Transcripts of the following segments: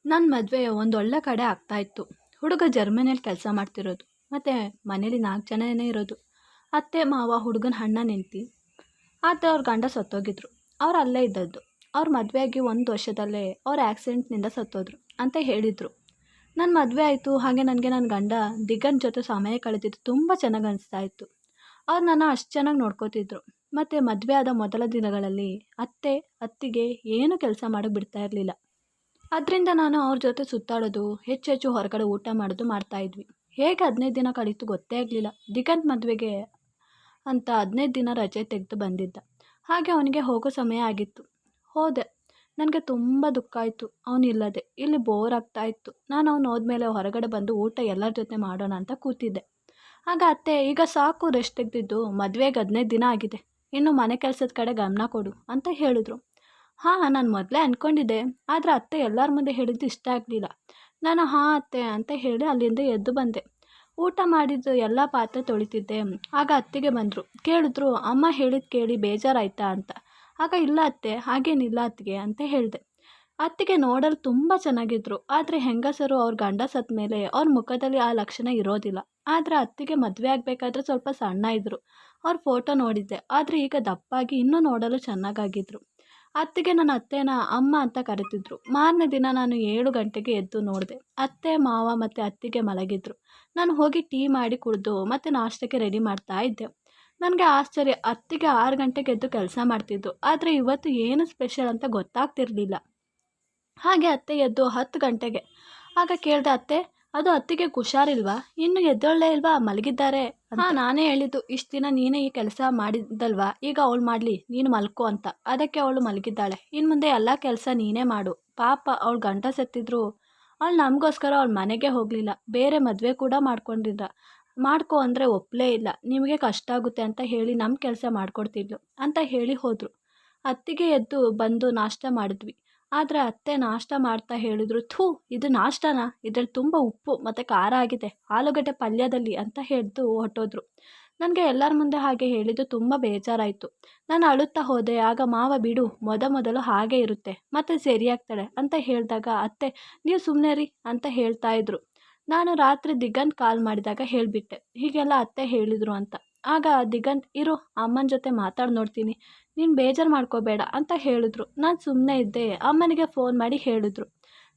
ನನ್ನ ಮದುವೆ ಒಂದೊಳ್ಳೆ ಕಡೆ ಆಗ್ತಾಯಿತ್ತು. ಹುಡುಗ ಜರ್ಮನಿಯಲ್ಲಿ ಕೆಲಸ ಮಾಡ್ತಿರೋದು. ಮತ್ತು ಮನೇಲಿ 4 ಜನನೇ ಇರೋದು. ಅತ್ತೆ, ಮಾವ, ಹುಡುಗನ ಅಣ್ಣ, ಹೆಂಡ್ತಿ. ಅವ್ರ ಗಂಡ ಸತ್ತೋಗಿದ್ರು. ಅವ್ರು ಅಲ್ಲೇ ಇದ್ದದ್ದು. ಅವ್ರ ಮದುವೆ ಆಗಿ 1 ವರ್ಷದಲ್ಲೇ ಅವ್ರು ಆಕ್ಸಿಡೆಂಟ್ನಿಂದ ಸತ್ತೋದ್ರು ಅಂತ ಹೇಳಿದರು. ನನ್ನ ಮದುವೆ ಆಯಿತು. ಹಾಗೆ ನನಗೆ ನನ್ನ ಗಂಡ ದಿಗಂತ್ ಜೊತೆ ಸಮಯ ಕಳೆದಿದ್ದು ತುಂಬ ಚೆನ್ನಾಗಿ ಅನಿಸ್ತಾ ಇತ್ತು. ಅವ್ರು ನನ್ನ ಅಷ್ಟು ಚೆನ್ನಾಗಿ ನೋಡ್ಕೋತಿದ್ರು. ಮತ್ತು ಮದುವೆ ಆದ ಮೊದಲ ದಿನಗಳಲ್ಲಿ ಅತ್ತಿಗೆ ಏನೂ ಕೆಲಸ ಮಾಡೋಕ್ಕೆ ಬಿಡ್ತಾ ಇರಲಿಲ್ಲ. ಅದರಿಂದ ನಾನು ಅವ್ರ ಜೊತೆ ಸುತ್ತಾಡೋದು, ಹೆಚ್ಚು ಹೊರಗಡೆ ಊಟ ಮಾಡೋದು ಮಾಡ್ತಾಯಿದ್ವಿ. ಹೇಗೆ 15 ದಿನ ಕಳೀತು ಗೊತ್ತೇ ಆಗಲಿಲ್ಲ. ದಿಗಂತ್ ಮದುವೆಗೆ ಅಂತ 15 ದಿನ ರಜೆ ತೆಗೆದು ಬಂದಿದ್ದ. ಹಾಗೆ ಅವನಿಗೆ ಹೋಗೋ ಸಮಯ ಆಗಿತ್ತು. ಹೋದೆ. ನನಗೆ ತುಂಬ ದುಃಖ ಆಯಿತು ಅವನಿಲ್ಲದೆ. ಇಲ್ಲಿ ಬೋರ್ ಆಗ್ತಾಯಿತ್ತು. ನಾನು ಅವ್ನು ಹೋದ್ಮೇಲೆ ಹೊರಗಡೆ ಬಂದು ಊಟ ಎಲ್ಲರ ಜೊತೆ ಮಾಡೋಣ ಅಂತ ಕೂತಿದ್ದೆ. ಆಗ ಅತ್ತೆ, ಈಗ ಸಾಕು ರೆಸ್ಟ್ ತೆಗೆದಿದ್ದು, ಮದುವೆಗೆ 15 ದಿನ ಆಗಿದೆ, ಇನ್ನು ಮನೆ ಕೆಲಸದ ಕಡೆ ಗಮನ ಕೊಡು ಅಂತ ಹೇಳಿದ್ರು. ಹಾಂ, ನಾನು ಮೊದಲೇ ಅಂದ್ಕೊಂಡಿದ್ದೆ. ಆದರೆ ಅತ್ತೆ ಎಲ್ಲರ ಮುಂದೆ ಹೇಳಿದ್ದು ಇಷ್ಟ ಆಗಲಿಲ್ಲ. ನಾನು ಹಾಂ ಅತ್ತೆ ಅಂತ ಹೇಳಿ ಅಲ್ಲಿಂದ ಎದ್ದು ಬಂದೆ. ಊಟ ಮಾಡಿದ್ದು ಎಲ್ಲ ಪಾತ್ರೆ ತೊಳಿತಿದ್ದೆ. ಆಗ ಅತ್ತಿಗೆ ಬಂದರು. ಕೇಳಿದ್ರು, ಅಮ್ಮ ಹೇಳಿದ್ದು ಕೇಳಿ ಬೇಜಾರಾಯ್ತಾ ಅಂತ. ಆಗ ಇಲ್ಲ ಅತ್ತೆ, ಹಾಗೇನಿಲ್ಲ ಅತ್ತಿಗೆ ಅಂತ ಹೇಳಿದೆ. ಅತ್ತಿಗೆ ನೋಡಲು ತುಂಬ ಚೆನ್ನಾಗಿದ್ರು. ಆದರೆ ಹೆಂಗಸರು ಅವ್ರ ಗಂಡ ಸತ್ತ ಮೇಲೆ ಅವ್ರ ಮುಖದಲ್ಲಿ ಆ ಲಕ್ಷಣ ಇರೋದಿಲ್ಲ. ಆದರೆ ಅತ್ತಿಗೆ ಮದುವೆ ಆಗಬೇಕಾದ್ರೆ ಸ್ವಲ್ಪ ಸಣ್ಣ ಇದ್ದರು. ಅವ್ರ ಫೋಟೋ ನೋಡಿದ್ದೆ. ಆದರೆ ಈಗ ದಪ್ಪಾಗಿ ಇನ್ನೂ ನೋಡಲು ಚೆನ್ನಾಗಾಗಿದ್ರು. ಅತ್ತಿಗೆ ನನ್ನ ಅತ್ತೆನ ಅಮ್ಮ ಅಂತ ಕರೀತಿದ್ರು. ಮಾರನೇ ದಿನ ನಾನು 7 ಗಂಟೆಗೆ ಎದ್ದು ನೋಡಿದೆ. ಅತ್ತೆ, ಮಾವ ಮತ್ತು ಅತ್ತಿಗೆ ಮಲಗಿದ್ರು. ನಾನು ಹೋಗಿ ಟೀ ಮಾಡಿ ಕುಡಿದು ಮತ್ತು ನಾಷ್ಟಕ್ಕೆ ರೆಡಿ ಮಾಡ್ತಾ ಇದ್ದೆ. ನನಗೆ ಆಶ್ಚರ್ಯ, ಅತ್ತಿಗೆ 6 ಗಂಟೆಗೆ ಎದ್ದು ಕೆಲಸ ಮಾಡ್ತಿದ್ದು. ಆದರೆ ಇವತ್ತು ಏನು ಸ್ಪೆಷಲ್ ಅಂತ ಗೊತ್ತಾಗ್ತಿರ್ಲಿಲ್ಲ. ಹಾಗೆ ಅತ್ತೆ ಎದ್ದು 10 ಗಂಟೆಗೆ. ಆಗ ಕೇಳಿದೆ, ಅತ್ತೆ ಅದು ಅತ್ತಿಗೆ ಹುಷಾರಿಲ್ವಾ? ಇನ್ನೂ ಎದ್ದೊಳ್ಳೇ ಇಲ್ವಾ? ಮಲಗಿದ್ದಾರೆ ಅಂತ. ಹಾಂ, ನಾನೇ ಹೇಳಿದ್ದು, ಇಷ್ಟು ದಿನ ನೀನೇ ಈ ಕೆಲಸ ಮಾಡಿದ್ದಲ್ವಾ, ಈಗ ಅವಳು ಮಾಡಲಿ, ನೀನು ಮಲ್ಕೋ ಅಂತ. ಅದಕ್ಕೆ ಅವಳು ಮಲಗಿದ್ದಾಳೆ. ಇನ್ನು ಮುಂದೆ ಎಲ್ಲ ಕೆಲಸ ನೀನೇ ಮಾಡು. ಪಾಪ ಅವಳು ಗಂಡ ಸತ್ತಿದ್ರು ಅವಳು ನಮಗೋಸ್ಕರ ಅವಳ ಮನೆಗೆ ಹೋಗಲಿಲ್ಲ. ಬೇರೆ ಮದುವೆ ಕೂಡ ಮಾಡ್ಕೊ ಅಂದರೆ ಒಪ್ಪಲೇ ಇಲ್ಲ. ನಿಮಗೆ ಕಷ್ಟ ಆಗುತ್ತೆ ಅಂತ ಹೇಳಿ ನಮ್ಮ ಕೆಲಸ ಮಾಡಿಕೊಡ್ತಿದ್ಲು ಅಂತ ಹೇಳಿ ಹೋದರು. ಅತ್ತಿಗೆ ಎದ್ದು ಬಂದು ನಾಷ್ಟ ಮಾಡಿದ್ವಿ. ಆದರೆ ಅತ್ತೆ ನಾಷ್ಟ ಮಾಡ್ತಾ ಹೇಳಿದ್ರು, ಥೂ, ಇದು ನಾಷ್ಟನಾ? ಇದರಲ್ಲಿ ತುಂಬ ಉಪ್ಪು ಮತ್ತು ಖಾರ ಆಗಿದೆ, ಆಲೂಗಡ್ಡೆ ಪಲ್ಯದಲ್ಲಿ ಅಂತ ಹೇಳ್ದು ಹೊರಟೋದ್ರು. ನನಗೆ ಎಲ್ಲರ ಮುಂದೆ ಹಾಗೆ ಹೇಳಿದ್ದು ತುಂಬ ಬೇಜಾರಾಯಿತು. ನಾನು ಅಳುತ್ತಾ ಹೋದೆ. ಆಗ ಮಾವ, ಬಿಡು, ಮೊದಲು ಹಾಗೆ ಇರುತ್ತೆ, ಮತ್ತೆ ಸರಿಯಾಗ್ತಾಳೆ ಅಂತ ಹೇಳಿದಾಗ ಅತ್ತೆ, ನೀವು ಸುಮ್ಮನೆ ರೀ ಅಂತ ಹೇಳ್ತಾಯಿದ್ರು. ನಾನು ರಾತ್ರಿ ದಿಗಂತ್ ಕಾಲ್ ಮಾಡಿದಾಗ ಹೇಳಿಬಿಟ್ಟೆ, ಹೀಗೆಲ್ಲ ಅತ್ತೆ ಹೇಳಿದರು ಅಂತ. ಆಗ ದಿಗಂತ್, ಇರು, ಅಮ್ಮನ ಜೊತೆ ಮಾತಾಡಿ ನೋಡ್ತೀನಿ, ನೀನು ಬೇಜಾರು ಮಾಡ್ಕೋಬೇಡ ಅಂತ ಹೇಳಿದ್ರು. ನಾನು ಸುಮ್ಮನೆ ಇದ್ದೆ. ಅಮ್ಮನಿಗೆ ಫೋನ್ ಮಾಡಿ ಹೇಳಿದ್ರು,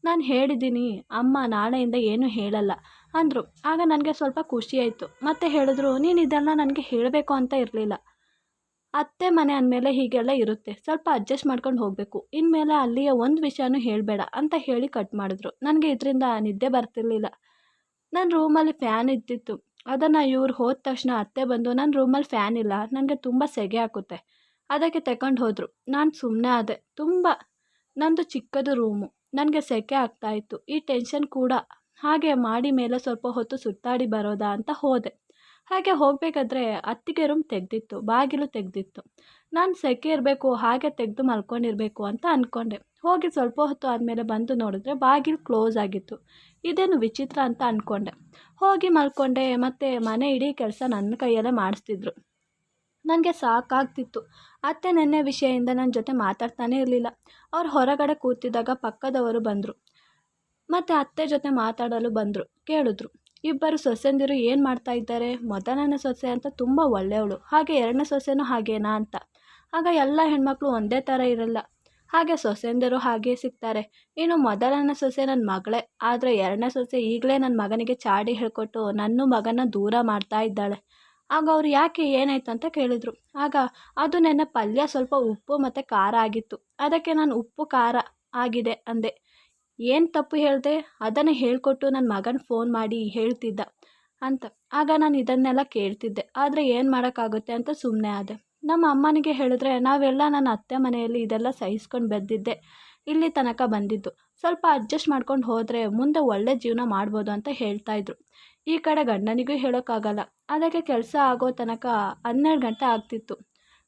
ನಾನು ಹೇಳಿದ್ದೀನಿ, ಅಮ್ಮ ನಾಳೆಯಿಂದ ಏನೂ ಹೇಳಲ್ಲ ಅಂದರು. ಆಗ ನನಗೆ ಸ್ವಲ್ಪ ಖುಷಿಯಾಯಿತು. ಮತ್ತೆ ಹೇಳಿದ್ರು, ನೀನು ಇದೆಲ್ಲ ನನಗೆ ಹೇಳಬೇಕು ಅಂತ ಇರಲಿಲ್ಲ. ಅತ್ತೆ ಮನೆ ಅಂದಮೇಲೆ ಹೀಗೆಲ್ಲ ಇರುತ್ತೆ, ಸ್ವಲ್ಪ ಅಡ್ಜಸ್ಟ್ ಮಾಡ್ಕೊಂಡು ಹೋಗಬೇಕು. ಇನ್ಮೇಲೆ ಅಲ್ಲಿಯ ಒಂದು ವಿಷಯನೂ ಹೇಳಬೇಡ ಅಂತ ಹೇಳಿ ಕಟ್ ಮಾಡಿದ್ರು. ನನಗೆ ಇದರಿಂದ ನಿದ್ದೆ ಬರ್ತಿರ್ಲಿಲ್ಲ. ನನ್ನ ರೂಮಲ್ಲಿ ಫ್ಯಾನ್ ಇದ್ದಿತ್ತು. ಅದನ್ನು ಇವ್ರು ಹೋದ ತಕ್ಷಣ ಅತ್ತೆ ಬಂದು, ನನ್ನ ರೂಮಲ್ಲಿ ಫ್ಯಾನ್ ಇಲ್ಲ, ನನಗೆ ತುಂಬ ಸೆಗೆ ಹಾಕುತ್ತೆ, ಅದಕ್ಕೆ ತಗೊಂಡು ಹೋದರು. ನಾನು ಸುಮ್ಮನೆ ಆದೆ. ನಂದು ಚಿಕ್ಕದು ರೂಮು, ನನಗೆ ಸೆಕೆ ಆಗ್ತಾಯಿತ್ತು. ಈ ಟೆನ್ಷನ್ ಕೂಡ. ಹಾಗೆ ಮಾಡಿ ಮೇಲೆ ಸ್ವಲ್ಪ ಹೊತ್ತು ಸುತ್ತಾಡಿ ಬರೋದಾ ಅಂತ ಹೋದೆ. ಹಾಗೆ ಹೋಗಬೇಕಾದ್ರೆ ಅತ್ತಿಗೆ ರೂಮ್ ತೆಗೆದಿತ್ತು, ಬಾಗಿಲು ತೆಗೆದಿತ್ತು. ನಾನು ಸೆಕೆ ಇರಬೇಕು, ಹಾಗೆ ತೆಗೆದು ಮಲ್ಕೊಂಡಿರಬೇಕು ಅಂತ ಅಂದ್ಕೊಂಡೆ. ಹೋಗಿ ಸ್ವಲ್ಪ ಹೊತ್ತು ಆದಮೇಲೆ ಬಂದು ನೋಡಿದ್ರೆ ಬಾಗಿಲು ಕ್ಲೋಸ್ ಆಗಿತ್ತು. ಇದೇನು ವಿಚಿತ್ರ ಅಂತ ಅಂದ್ಕೊಂಡೆ. ಹೋಗಿ ಮಲ್ಕೊಂಡೆ. ಮತ್ತು ಮನೆ ಇಡೀ ಕೆಲಸ ನನ್ನ ಕೈಯಲ್ಲೇ ಮಾಡಿಸ್ತಿದ್ರು. ನನಗೆ ಸಾಕಾಗ್ತಿತ್ತು. ಅತ್ತೆ ನೆನ್ನೆ ವಿಷಯದಿಂದ ನನ್ನ ಜೊತೆ ಮಾತಾಡ್ತಾನೇ ಇರಲಿಲ್ಲ. ಅವ್ರು ಹೊರಗಡೆ ಕೂತಿದ್ದಾಗ ಪಕ್ಕದವರು ಬಂದರು. ಮತ್ತು ಅತ್ತೆ ಜೊತೆ ಮಾತಾಡಲು ಬಂದರು. ಕೇಳಿದ್ರು, ಇಬ್ಬರು ಸೊಸೆಂದಿರು ಏನು ಮಾಡ್ತಾ ಇದ್ದಾರೆ? ಮೊದಲನೇ ಸೊಸೆ ಅಂತ ತುಂಬ ಒಳ್ಳೆಯವಳು, ಹಾಗೆ ಎರಡನೇ ಸೊಸೆನೂ ಹಾಗೇನಾ ಅಂತ. ಆಗ ಎಲ್ಲ ಹೆಣ್ಮಕ್ಳು ಒಂದೇ ಥರ ಇರಲ್ಲ, ಹಾಗೆ ಸೊಸೆಂದಿರು ಹಾಗೇ ಸಿಗ್ತಾರೆ. ಇನ್ನು ಮೊದಲನೇ ಸೊಸೆ ನನ್ನ ಮಗಳೇ, ಆದರೆ ಎರಡನೇ ಸೊಸೆ ಈಗಲೇ ನನ್ನ ಮಗನಿಗೆ ಚಾಡಿ ಹೇಳ್ಕೊಟ್ಟು ನನ್ನ ಮಗನ ದೂರ ಮಾಡ್ತಾ ಇದ್ದಾಳೆ. ಆಗ ಅವ್ರು, ಯಾಕೆ, ಏನಾಯ್ತು ಅಂತ ಕೇಳಿದರು. ಆಗ ಅದು ನೆನ್ನೆ ಪಲ್ಯ ಸ್ವಲ್ಪ ಉಪ್ಪು ಮತ್ತು ಖಾರ ಆಗಿತ್ತು, ಅದಕ್ಕೆ ನಾನು ಉಪ್ಪು ಖಾರ ಆಗಿದೆ ಅಂದೆ. ಏನು ತಪ್ಪು ಹೇಳಿದೆ? ಅದನ್ನು ಹೇಳ್ಕೊಟ್ಟು ನನ್ನ ಮಗನ ಫೋನ್ ಮಾಡಿ ಹೇಳ್ತಿದ್ದ ಅಂತ. ಆಗ ನಾನು ಇದನ್ನೆಲ್ಲ ಕೇಳ್ತಿದ್ದೆ, ಆದರೆ ಏನು ಮಾಡೋಕ್ಕಾಗುತ್ತೆ ಅಂತ ಸುಮ್ಮನೆ ಆದೆ. ನಮ್ಮ ಅಮ್ಮನಿಗೆ ಹೇಳಿದ್ರೆ, ನಾವೆಲ್ಲ ನನ್ನ ಅತ್ತೆ ಮನೆಯಲ್ಲಿ ಇದೆಲ್ಲ ಸಹಿಸ್ಕೊಂಡು ಬೆದ್ದಿದ್ದೆ, ಇಲ್ಲಿ ತನಕ ಬಂದಿದ್ದು. ಸ್ವಲ್ಪ ಅಡ್ಜಸ್ಟ್ ಮಾಡ್ಕೊಂಡು ಹೋದರೆ ಮುಂದೆ ಒಳ್ಳೆ ಜೀವನ ಮಾಡ್ಬೋದು ಅಂತ ಹೇಳ್ತಾಯಿದ್ರು. ಈ ಕಡೆ ಗಂಡನಿಗೂ ಹೇಳೋಕ್ಕಾಗಲ್ಲ. ಅದಕ್ಕೆ ಕೆಲಸ ಆಗೋ ತನಕ 12 ಗಂಟೆ ಆಗ್ತಿತ್ತು.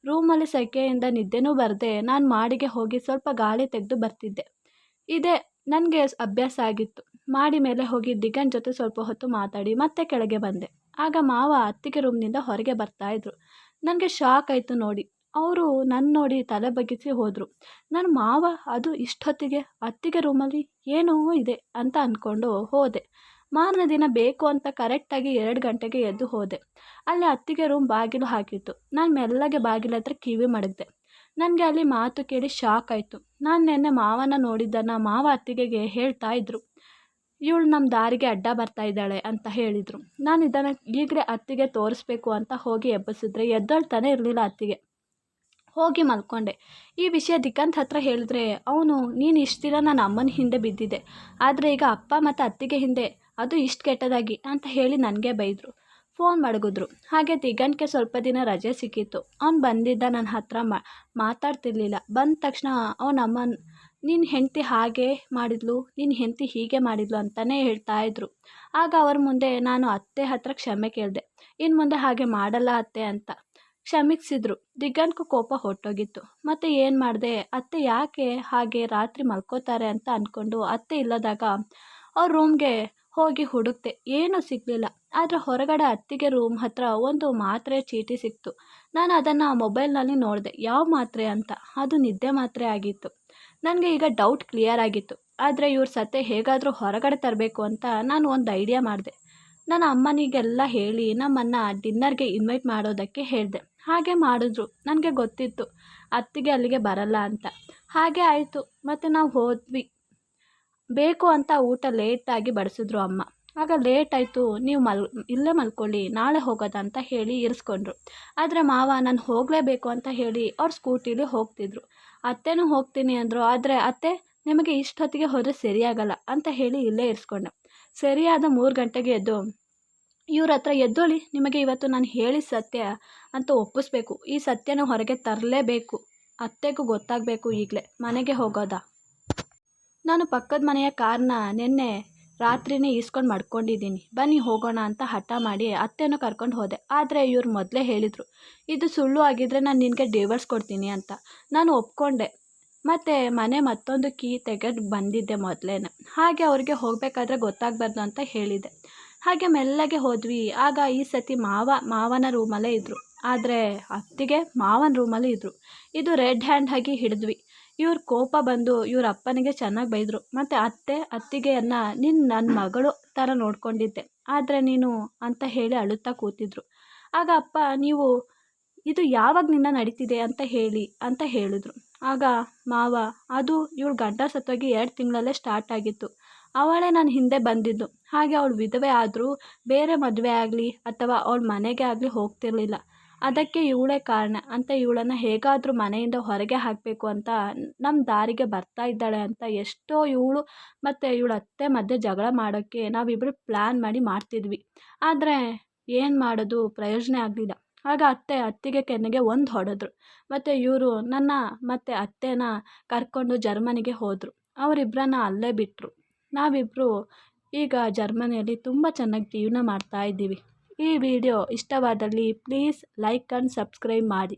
ರೂಮಲ್ಲಿ ಸೆಕೆಯಿಂದ ನಿದ್ದೆನೂ ಬರದೆ ನಾನು ಮಾಡಿಗೆ ಹೋಗಿ ಸ್ವಲ್ಪ ಗಾಳಿ ತೆಗೆದು ಬರ್ತಿದ್ದೆ. ಇದೇ ನನಗೆ ಅಭ್ಯಾಸ ಆಗಿತ್ತು. ಮಾಡಿ ಮೇಲೆ ಹೋಗಿ ದಿಗಂತ್ ಜೊತೆ ಸ್ವಲ್ಪ ಹೊತ್ತು ಮಾತಾಡಿ ಮತ್ತೆ ಕೆಳಗೆ ಬಂದೆ. ಆಗ ಮಾವ ಅತ್ತಿಗೆ ರೂಮ್ನಿಂದ ಹೊರಗೆ ಬರ್ತಾಯಿದ್ರು. ನನಗೆ ಶಾಕ್ ಆಯಿತು ನೋಡಿ. ಅವರು ನನ್ನ ನೋಡಿ ತಲೆ ಬಗ್ಗಿಸಿ ಹೋದರು. ನನ್ನ ಮಾವ ಅದು ಇಷ್ಟೊತ್ತಿಗೆ ಅತ್ತಿಗೆ ರೂಮಲ್ಲಿ ಏನೋ ಇದೆ ಅಂತ ಅಂದ್ಕೊಂಡು ಹೋದೆ. ಮಾರನೇ ದಿನ ಬೇಕು ಅಂತ ಕರೆಕ್ಟಾಗಿ 2 ಗಂಟೆಗೆ ಎದ್ದು ಹೋದೆ. ಅಲ್ಲಿ ಅತ್ತಿಗೆ ರೂಮ್ ಬಾಗಿಲು ಹಾಕಿತ್ತು. ನಾನು ಮೆಲ್ಲಗೆ ಬಾಗಿಲ ಹತ್ರ ಕಿವಿ ಮಡಗ್ದೆ. ನನಗೆ ಅಲ್ಲಿ ಮಾತು ಕೇಳಿ ಶಾಕ್ ಆಯಿತು. ನಾನು ನೆನ್ನೆ ಮಾವನ ನೋಡಿದ್ದನ್ನು ಮಾವ ಅತ್ತಿಗೆಗೆ ಹೇಳ್ತಾ ಇದ್ರು. ಇವಳು ನಮ್ಮ ದಾರಿಗೆ ಅಡ್ಡ ಬರ್ತಾ ಇದ್ದಾಳೆ ಅಂತ ಹೇಳಿದರು. ನಾನು ಇದನ್ನು ಈಗಲೇ ಅತ್ತಿಗೆ ತೋರಿಸ್ಬೇಕು ಅಂತ ಹೋಗಿ ಎಬ್ಬಿಸಿದ್ರೆ ಎದ್ದೇಳ್ತಾನೆ ಇರಲಿಲ್ಲ ಅತ್ತಿಗೆ. ಹೋಗಿ ಮಲ್ಕೊಂಡೆ. ಈ ವಿಷಯ ದಿಗಂತ್ ಹತ್ರ ಹೇಳಿದ್ರೆ ಅವನು ನೀನು ಇಷ್ಟು ದಿನ ನನ್ನ ಅಮ್ಮನ ಹಿಂದೆ ಬಿದ್ದಿದ್ದೆ, ಆದರೆ ಈಗ ಅಪ್ಪ ಮತ್ತು ಅತ್ತಿಗೆ ಹಿಂದೆ, ಅದು ಇಷ್ಟು ಕೆಟ್ಟದಾಗಿ ಅಂತ ಹೇಳಿ ನನಗೆ ಬೈದರು. ಫೋನ್ ಮಡಗಿದ್ರು. ಹಾಗೆ ದಿಗಂತ್ಗೆ ಸ್ವಲ್ಪ ದಿನ ರಜೆ ಸಿಕ್ಕಿತ್ತು. ಅವ್ನು ಬಂದಿದ್ದ ನನ್ನ ಹತ್ರ ಮಾತಾಡ್ತಿರ್ಲಿಲ್ಲ. ಬಂದ ತಕ್ಷಣ ಅವನ ಅಮ್ಮ ನಿನ್ನ ಹೆಂಡತಿ ಹಾಗೆ ಮಾಡಿದ್ಲು, ನಿನ್ನ ಹೆಂಡತಿ ಹೀಗೆ ಮಾಡಿದ್ಲು ಅಂತಲೇ ಹೇಳ್ತಾಯಿದ್ರು. ಆಗ ಅವ್ರ ಮುಂದೆ ನಾನು ಅತ್ತೆ ಹತ್ರ ಕ್ಷಮೆ ಕೇಳಿದೆ. ಇನ್ನು ಮುಂದೆ ಹಾಗೆ ಮಾಡಲ್ಲ ಅತ್ತೆ ಅಂತ ಕ್ಷಮಿಸಿದ್ರು. ದಿಗಂತ್ಗೂ ಕೋಪ ಹೊರಟೋಗಿತ್ತು. ಮತ್ತು ಏನು ಮಾಡಿದೆ, ಅತ್ತೆ ಯಾಕೆ ಹಾಗೆ ರಾತ್ರಿ ಮಲ್ಕೋತಾರೆ ಅಂತ ಅಂದ್ಕೊಂಡು ಅತ್ತೆ ಇಲ್ಲದಾಗ ಅವ್ರ ರೂಮ್ಗೆ ಹೋಗಿ ಹುಡುಕ್ತೆ. ಏನೂ ಸಿಗಲಿಲ್ಲ. ಆದರೆ ಹೊರಗಡೆ ಅತ್ತಿಗೆ ರೂಮ್ ಹತ್ರ ಒಂದು ಮಾತ್ರೆ ಚೀಟಿ ಸಿಕ್ತು. ನಾನು ಅದನ್ನು ಮೊಬೈಲ್ನಲ್ಲಿ ನೋಡಿದೆ. ಯಾವ ಮಾತ್ರೆ ಅಂತ. ಅದು ನಿದ್ದೆ ಮಾತ್ರೆ ಆಗಿತ್ತು. ನನಗೆ ಈಗ ಡೌಟ್ ಕ್ಲಿಯರ್ ಆಗಿತ್ತು. ಆದರೆ ಇವ್ರ ಸತ್ತೆ ಹೇಗಾದರೂ ಹೊರಗಡೆ ತರಬೇಕು ಅಂತ ನಾನು ಒಂದು ಐಡಿಯಾ ಮಾಡಿದೆ. ನನ್ನ ಅಮ್ಮನಿಗೆಲ್ಲ ಹೇಳಿ ನಮ್ಮನ್ನು ಡಿನ್ನರ್ಗೆ ಇನ್ವೈಟ್ ಮಾಡೋದಕ್ಕೆ ಹೇಳಿದೆ. ಹಾಗೆ ಮಾಡಿದ್ರು. ನನಗೆ ಗೊತ್ತಿತ್ತು ಅತ್ತಿಗೆ ಅಲ್ಲಿಗೆ ಬರಲ್ಲ ಅಂತ. ಹಾಗೆ ಆಯಿತು. ಮತ್ತು ನಾವು ಹೋದ್ವಿ. ಬೇಕು ಅಂತ ಊಟ ಲೇಟಾಗಿ ಬಡಿಸಿದ್ರು ಅಮ್ಮ. ಆಗ ಲೇಟ್ ಆಯಿತು, ನೀವು ಇಲ್ಲೇ ಮಲ್ಕೊಳ್ಳಿ, ನಾಳೆ ಹೋಗೋದ ಅಂತ ಹೇಳಿ ಇರಿಸ್ಕೊಂಡ್ರು. ಆದರೆ ಮಾವ ನಾನು ಹೋಗಲೇಬೇಕು ಅಂತ ಹೇಳಿ ಅವ್ರ ಸ್ಕೂಟಿಲಿ ಹೋಗ್ತಿದ್ರು. ಅತ್ತೆನೂ ಹೋಗ್ತೀನಿ ಅಂದರು. ಆದರೆ ಅತ್ತೆ ನಿಮಗೆ ಇಷ್ಟೊತ್ತಿಗೆ ಹೋದರೆ ಸರಿಯಾಗಲ್ಲ ಅಂತ ಹೇಳಿ ಇಲ್ಲೇ ಇರಿಸ್ಕೊಂಡೆ. ಸರಿಯಾದ 3 ಗಂಟೆಗೆ ಎದ್ದು ಇವ್ರ ಹತ್ರ ಎದ್ದೋಳಿ, ನಿಮಗೆ ಇವತ್ತು ನಾನು ಹೇಳಿ ಸತ್ಯ ಅಂತ ಒಪ್ಪಿಸ್ಬೇಕು, ಈ ಸತ್ಯನ ಹೊರಗೆ ತರಲೇಬೇಕು, ಅತ್ತೆಗೂ ಗೊತ್ತಾಗಬೇಕು, ಈಗಲೇ ಮನೆಗೆ ಹೋಗೋದಾ. ನಾನು ಪಕ್ಕದ ಮನೆಯ ಕಾರ್ನ ನಿನ್ನೆ ರಾತ್ರಿನೇ ಈಸ್ಕೊಂಡು ಮಾಡ್ಕೊಂಡಿದ್ದೀನಿ, ಬನ್ನಿ ಹೋಗೋಣ ಅಂತ ಹಠ ಮಾಡಿ ಅತ್ತೆನೂ ಕರ್ಕೊಂಡು ಹೋದೆ. ಆದರೆ ಇವ್ರು ಮೊದಲೇ ಹೇಳಿದರು, ಇದು ಸುಳ್ಳು ಆಗಿದ್ದರೆ ನಾನು ನಿನಗೆ ಡಿವೋರ್ಸ್ ಕೊಡ್ತೀನಿ ಅಂತ. ನಾನು ಒಪ್ಕೊಂಡೆ. ಮತ್ತು ಮನೆ ಮತ್ತೊಂದು ಕೀ ತೆಗೆದು ಬಂದಿದ್ದೆ ಮೊದಲೇ. ಹಾಗೆ ಅವ್ರಿಗೆ ಹೋಗಬೇಕಾದ್ರೆ ಗೊತ್ತಾಗಬಾರ್ದು ಅಂತ ಹೇಳಿದೆ. ಹಾಗೆ ಮೆಲ್ಲಗೆ ಹೋದ್ವಿ. ಆಗ ಈ ಸತಿ ಮಾವನ ರೂಮಲ್ಲೇ ಇದ್ದರು. ಆದರೆ ಅತ್ತಿಗೆ ಮಾವನ ರೂಮಲ್ಲಿ ಇದ್ದರು. ಇದು ರೆಡ್ ಹ್ಯಾಂಡ್ ಆಗಿ ಹಿಡಿದ್ವಿ. ಇವ್ರ ಕೋಪ ಬಂದು ಇವ್ರ ಅಪ್ಪನಿಗೆ ಚೆನ್ನಾಗಿ ಬೈದರು. ಮತ್ತು ಅತ್ತಿಗೆಯನ್ನು ನನ್ನ ಮಗಳು ಥರ ನೋಡ್ಕೊಂಡಿದ್ದೆ, ಆದರೆ ನೀನು ಅಂತ ಹೇಳಿ ಅಳುತ್ತಾ ಕೂತಿದ್ರು. ಆಗ ಅಪ್ಪ ನೀವು ಇದು ಯಾವಾಗನಿಂದ ನಡೀತಿದೆ ಅಂತ ಹೇಳಿದ್ರು. ಆಗ ಮಾವ ಅದು ಇವಳು ಗಂಡ ಸತ್ತೋಗಿ 2 ತಿಂಗಳಲ್ಲೇ ಸ್ಟಾರ್ಟ್ ಆಗಿತ್ತು. ಅವಳೇ ನನ್ನ ಹಿಂದೆ ಬಂದಿದ್ದು. ಹಾಗೆ ಅವಳು ವಿಧವೆ ಆದರೂ ಬೇರೆ ಮದುವೆ ಆಗಲಿ ಅಥವಾ ಅವಳ ಮನೆಗೆ ಆಗಲಿ ಹೋಗ್ತಿರ್ಲಿಲ್ಲ. ಅದಕ್ಕೆ ಇವಳೇ ಕಾರಣ ಅಂತ ಇವಳನ್ನು ಹೇಗಾದರೂ ಮನೆಯಿಂದ ಹೊರಗೆ ಹಾಕಬೇಕು ಅಂತ ನಮ್ಮ ದಾರಿಗೆ ಬರ್ತಾ ಇದ್ದಾಳೆ ಅಂತ ಎಷ್ಟೋ ಇವಳು ಮತ್ತು ಇವಳ ಅತ್ತೆ ಮಧ್ಯೆ ಜಗಳ ಮಾಡೋಕ್ಕೆ ನಾವಿಬ್ಬರು ಪ್ಲ್ಯಾನ್ ಮಾಡಿ ಮಾಡ್ತಿದ್ವಿ. ಆದರೆ ಏನು ಮಾಡೋದು ಪ್ರಯೋಜನ ಆಗಲಿಲ್ಲ. ಆಗ ಅತ್ತಿಗೆ ಕೆನ್ನೆಗೆ ಒಂದು ಹೊಡೆದ್ರು. ಮತ್ತು ಇವರು ನನ್ನ ಮತ್ತು ಅತ್ತೆನ ಕರ್ಕೊಂಡು ಜರ್ಮನಿಗೆ ಹೋದರು. ಅವರಿಬ್ಬರನ್ನ ಅಲ್ಲೇ ಬಿಟ್ಟರು. ನಾವಿಬ್ಬರು ಈಗ ಜರ್ಮನಿಯಲ್ಲಿ ತುಂಬ ಚೆನ್ನಾಗಿ ಜೀವನ ಮಾಡ್ತಾ ಇದ್ದೀವಿ. ಈ ವಿಡಿಯೋ ಇಷ್ಟವಾದಲ್ಲಿ ಪ್ಲೀಸ್ ಲೈಕ್ ಆ್ಯಂಡ್ ಸಬ್ಸ್ಕ್ರೈಬ್ ಮಾಡಿ.